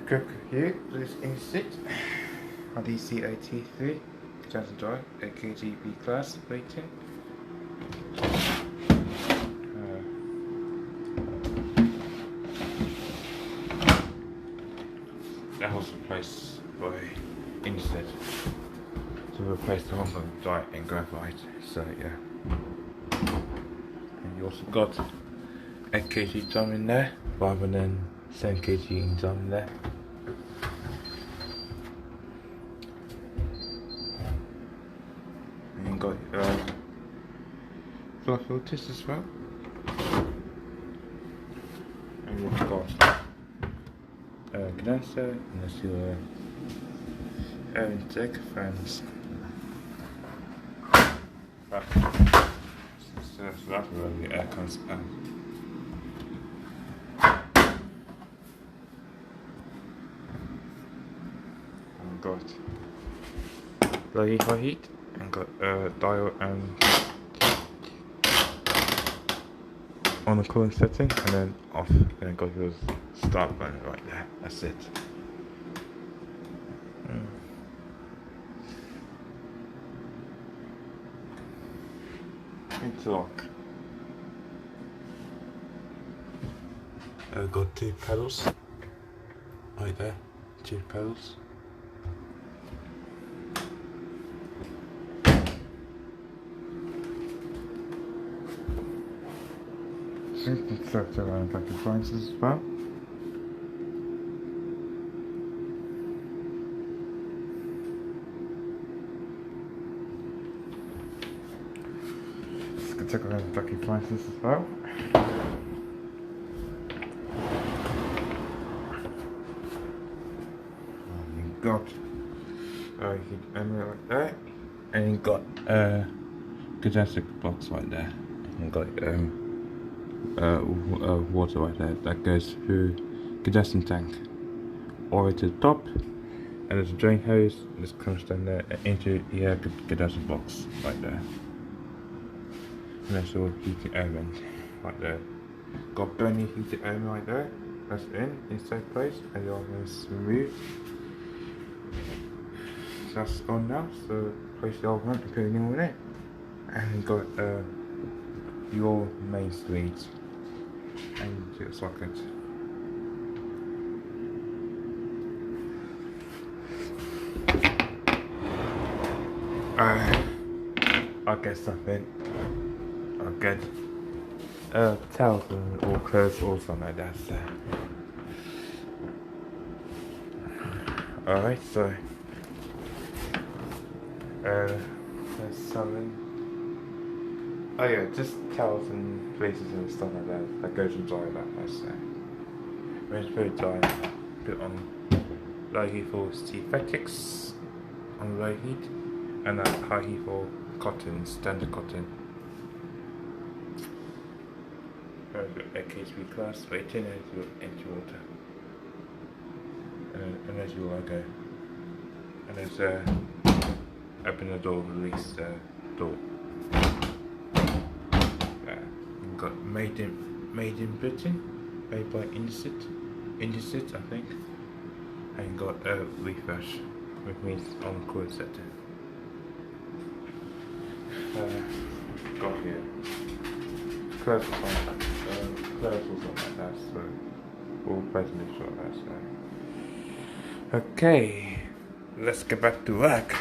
Quick review, this Indesit IDC8T3 Condenser drive, 8 kgb class rating. That was replaced by Indesit to replace the Tumble drive and graphite. So yeah, and you also got 8 kg drum in there rather than 7 kg drum in there. And you got floor filters as well. And you've got condenser, and there's your air intake fans. So that's where the air comes out. And got low heat, high heat, and got dial and on the cooling setting, and then off, and then got your start button right there. That's it. Interlock. Got 2 pedals right there. 2 pedals. You can set around back appliances as well. You can check around back appliances as well. You got heat element like that, and you got condenser box right there. You got water right there that goes through condensing tank all the way to the top, and there's a drain hose that comes down there into the air condenser box right there, and there's your heating element right there. Got brand new heating element right there, that's inside place, and the oven is removed. So that's on now, so place the oven and put a new one in it, and you got your main switch and your socket. I'll get something. I'll get towels or clothes or something like that. So. Alright, so there's something. Oh yeah, just towels and fleeces and stuff like that goes and dry like that, so when it's very dry, put on low heat for synthetics on low heat, and high heat for cotton, standard cotton. 8 kgb class, rating, and your empty water. And there's your logo. And there's open the door, release the door. Got made in Britain, made by Indesit I think, and got a refresh, which means on cooling setting. Got here clothes or something like that, so all presently short that. So okay, let's get back to work.